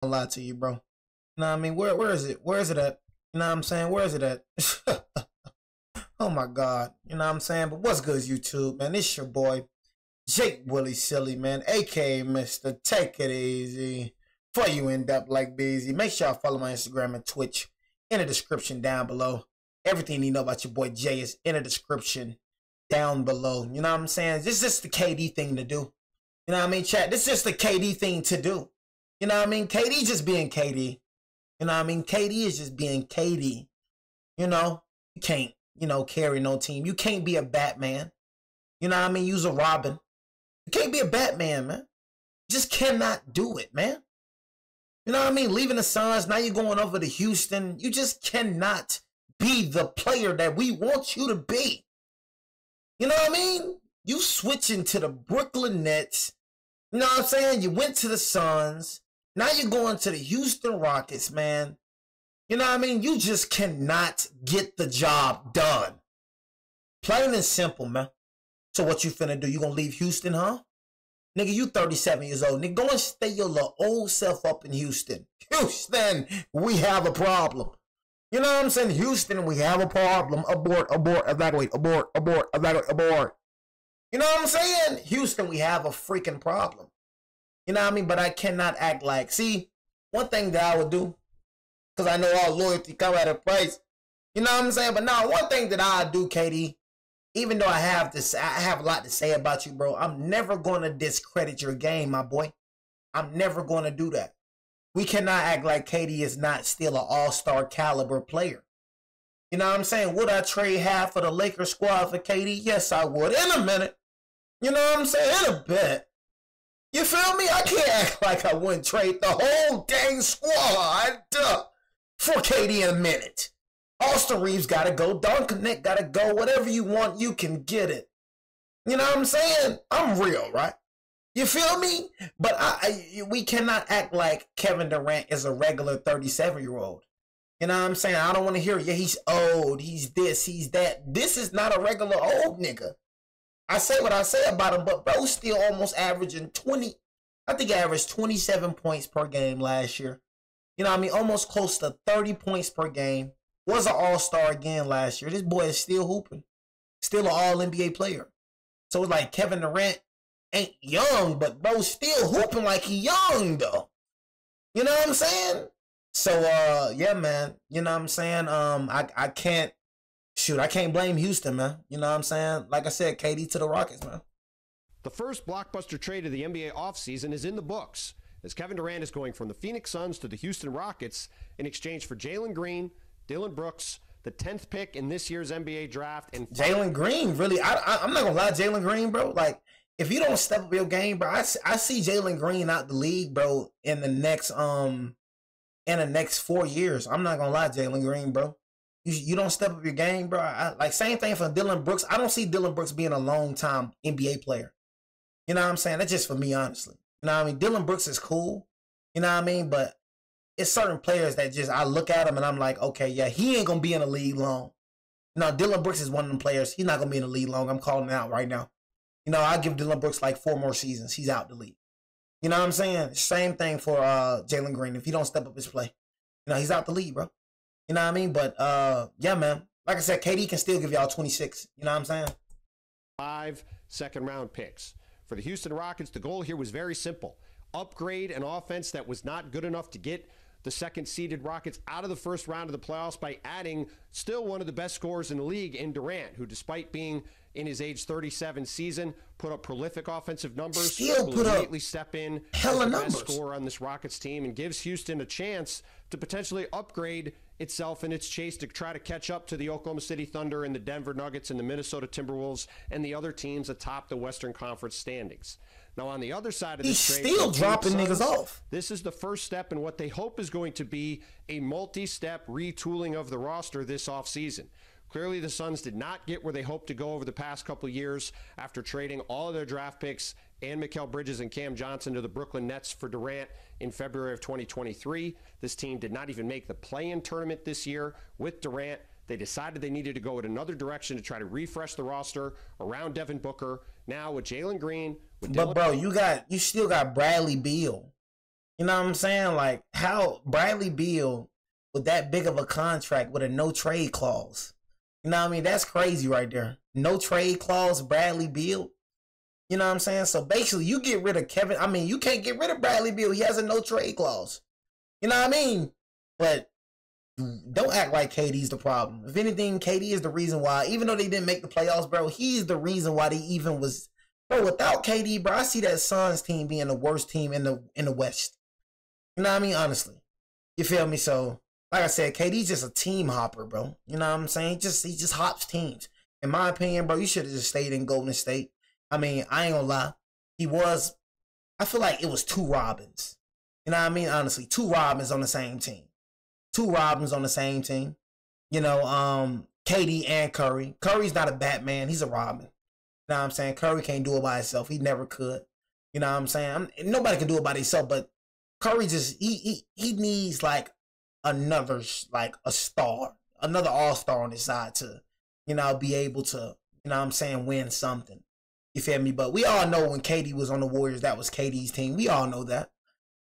I'll lie to you, bro. You know what I mean? Where is it? Where is it at? You know what I'm saying? Where is it at? Oh my God. You know what I'm saying? But what's good, YouTube, man? It's your boy, Jake Willie Silly, man, aka Mr. Take It Easy. For you end up like busy. Make sure y'all follow my Instagram and Twitch in the description down below. Everything you know about your boy Jay is in the description down below. You know what I'm saying? This is just the KD thing to do. You know what I mean, chat? This is just the KD thing to do. You know what I mean? KD just being KD. You know what I mean? KD is just being KD. You know? You can't, carry no team. You can't be a Batman. You know what I mean? Use a Robin. You can't be a Batman, man. You just cannot do it, man. You know what I mean? Leaving the Suns, now you're going over to Houston. You just cannot be the player that we want you to be. You know what I mean? You switching to the Brooklyn Nets. You know what I'm saying? You went to the Suns. Now you're going to the Houston Rockets, man. You know what I mean? You just cannot get the job done. Plain and simple, man. So what you finna do? You gonna leave Houston, huh? Nigga, you 37 years old. Nigga, go and stay your little old self up in Houston. Houston, we have a problem. You know what I'm saying? Houston, we have a problem. Abort, evacuate, abort, evacuate, abort. You know what I'm saying? Houston, we have a freaking problem. You know what I mean? But I cannot act like, see, one thing that I would do, because I know all loyalty come at a price. You know what I'm saying? But now, one thing that I do, KD, even though I have a lot to say about you, bro, I'm never going to discredit your game, my boy. I'm never going to do that. We cannot act like KD is not still an all-star caliber player. You know what I'm saying? Would I trade half of the Lakers squad for KD? Yes, I would. In a minute. You know what I'm saying? In a bit. You feel me? I can't act like I wouldn't trade the whole dang squad for KD in a minute. Austin Reeves got to go. Don Connect got to go. Whatever you want, you can get it. You know what I'm saying? I'm real, right? You feel me? But we cannot act like Kevin Durant is a regular 37-year-old. You know what I'm saying? I don't want to hear, yeah, he's old. He's this, he's that. This is not a regular old nigga. I say what I say about him, but bro's still almost averaging 20. I think he averaged 27 points per game last year. You know what I mean? Almost close to 30 points per game. Was an all-star again last year. This boy is still hooping. Still an all-NBA player. So it's like Kevin Durant ain't young, but bro's still hooping like he young, though. You know what I'm saying? So, yeah, man. You know what I'm saying? I can't blame Houston, man. You know what I'm saying? Like I said, KD to the Rockets, man. The first blockbuster trade of the NBA offseason is in the books, as Kevin Durant is going from the Phoenix Suns to the Houston Rockets in exchange for Jalen Green, Dillon Brooks, the 10th pick in this year's NBA draft. And Jalen Green, really? I'm not going to lie, Jalen Green, bro. Like, if you don't step up your game, bro, I see Jalen Green out the league, bro, in the next 4 years. I'm not going to lie, Jalen Green, bro. You don't step up your game, bro. Like, same thing for Dillon Brooks. I don't see Dillon Brooks being a long-time NBA player. You know what I'm saying? That's just for me, honestly. You know what I mean? Dillon Brooks is cool. You know what I mean? But it's certain players that just, I look at him and I'm like, okay, yeah, he ain't going to be in the league long. No, Dillon Brooks is one of them players. He's not going to be in the league long. I'm calling it out right now. You know, I give Dillon Brooks like 4 more seasons. He's out the league. You know what I'm saying? Same thing for Jalen Green. If he don't step up his play, you know, he's out the league, bro. You know what I mean? But, yeah, man. Like I said, KD can still give y'all 26. You know what I'm saying? 5 second-round picks. For the Houston Rockets, the goal here was very simple. Upgrade an offense that was not good enough to get the second-seeded Rockets out of the first round of the playoffs by adding still one of the best scorers in the league in Durant, who, despite being in his age 37 season, put up prolific offensive numbers. Still put up step in hella as the numbers. best scorer on this Rockets team and gives Houston a chance to potentially upgrade itself in its chase to try to catch up to the Oklahoma City Thunder and the Denver Nuggets and the Minnesota Timberwolves and the other teams atop the Western Conference standings. Now, on the other side of this trade, he's still dropping niggas off. This is the first step in what they hope is going to be a multi-step retooling of the roster this offseason. Clearly, the Suns did not get where they hoped to go over the past couple of years after trading all of their draft picks and Mikal Bridges and Cam Johnson to the Brooklyn Nets for Durant in February of 2023. This team did not even make the play-in tournament this year with Durant. They decided they needed to go in another direction to try to refresh the roster around Devin Booker. Now with Jalen Green, with but bro, you still got Bradley Beal. You know what I'm saying? Like, how Bradley Beal with that big of a contract with a no trade clause. You know what I mean? That's crazy right there. No trade clause, Bradley Beal. You know what I'm saying? So basically, you get rid of Kevin. I mean, you can't get rid of Bradley Beal. He has a no trade clause. You know what I mean? But don't act like KD's the problem. If anything, KD is the reason why, even though they didn't make the playoffs, bro, he's the reason why they even was. Bro, without KD, bro, I see that Suns team being the worst team in the West. You know what I mean? Honestly. You feel me? So, like I said, KD's just a team hopper, bro. You know what I'm saying? He just hops teams. In my opinion, bro, you should have just stayed in Golden State. I mean, I ain't gonna lie. I feel like it was two Robins. You know what I mean? Honestly, two Robins on the same team. Two Robins on the same team. You know, KD and Curry. Curry's not a Batman. He's a Robin. You know what I'm saying? Curry can't do it by himself. He never could. You know what I'm saying? Nobody can do it by themselves, but Curry just, he needs like another, like a star, another all-star on his side to, you know, be able to, you know what I'm saying, win something. You feel me? But we all know when KD was on the Warriors, that was KD's team. We all know that.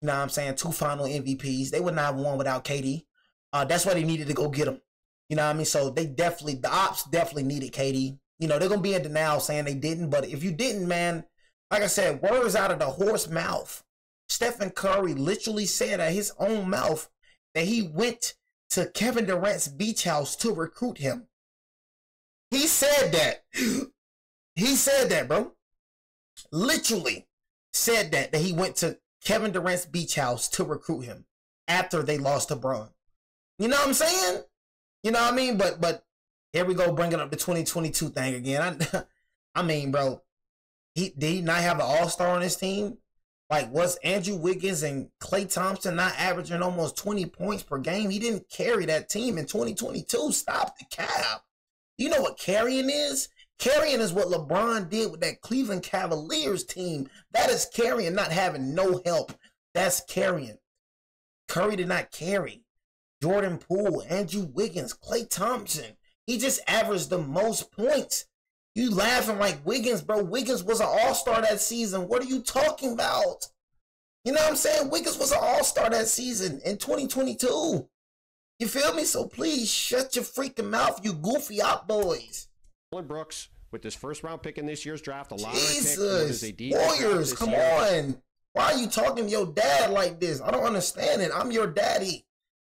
You know what I'm saying? 2 final MVPs. They would not have won without KD. That's why they needed to go get him. You know what I mean? So the ops definitely needed KD. You know, they're going to be in denial saying they didn't. But if you didn't, man, like I said, words out of the horse mouth. Stephen Curry literally said at his own mouth that he went to Kevin Durant's beach house to recruit him. He said that. He said that, bro. Literally said that he went to Kevin Durant's beach house to recruit him after they lost to Braun. You know what I'm saying? You know what I mean? But here we go, bringing up the 2022 thing again. I mean, bro, did he not have an all-star on his team? Like, was Andrew Wiggins and Klay Thompson not averaging almost 20 points per game? He didn't carry that team in 2022. Stop the cap. You know what carrying is? Carrying is what LeBron did with that Cleveland Cavaliers team. That is carrying, not having no help. That's carrying. Curry did not carry. Jordan Poole, Andrew Wiggins, Klay Thompson. He just averaged the most points. You laughing like Wiggins, bro. Wiggins was an all-star that season. What are you talking about? You know what I'm saying? Wiggins was an all-star that season in 2022. You feel me? So please shut your freaking mouth, you goofy op boys. Brooks with this first-round pick in this year's draft, a lottery Jesus, pick. Warriors, come on. Why are you talking to your dad like this? I don't understand it. I'm your daddy.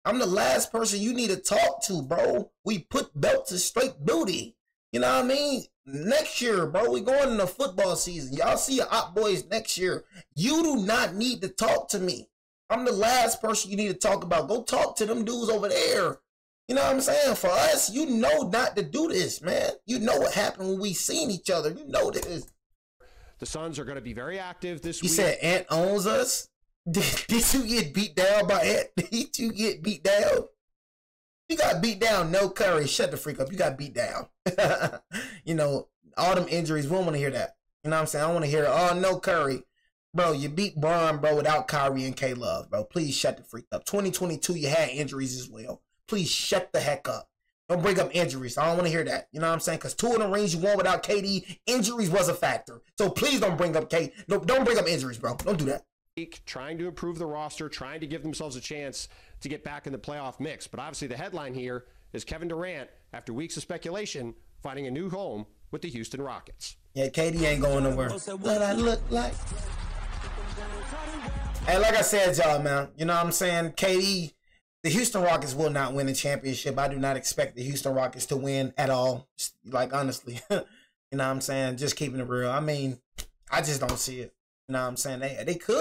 I'm the last person you need to talk to, bro. We put belt to straight booty. You know what I mean? Next year, bro, we going in the football season. Y'all see your op boys next year. You do not need to talk to me. I'm the last person you need to talk about. Go talk to them dudes over there. You know what I'm saying? For us, you know not to do this, man. You know what happened when we seen each other. You know this. The Suns are going to be very active this week. You said Ant owns us? Did you get beat down by Ant? Did you get beat down? You got beat down, no Curry. Shut the freak up. You got beat down. You know, all them injuries, we don't want to hear that. You know what I'm saying? I want to hear, oh, no Curry. Bro, you beat Braun, bro, without Kyrie and K-Love, bro. Please shut the freak up. 2022, you had injuries as well. Please shut the heck up. Don't bring up injuries. I don't want to hear that. You know what I'm saying? Because 2 of the rings you won without KD, injuries was a factor. So please don't bring up No, don't bring up injuries, bro. Don't do that. Trying to improve the roster, trying to give themselves a chance to get back in the playoff mix. But obviously the headline here is Kevin Durant, after weeks of speculation, finding a new home with the Houston Rockets. Yeah, KD ain't going nowhere. What I look like. Hey, like I said, y'all, man, you know what I'm saying? KD, the Houston Rockets will not win the championship. I do not expect the Houston Rockets to win at all. Like, honestly, you know what I'm saying? Just keeping it real. I mean, I just don't see it. You know what I'm saying? They could.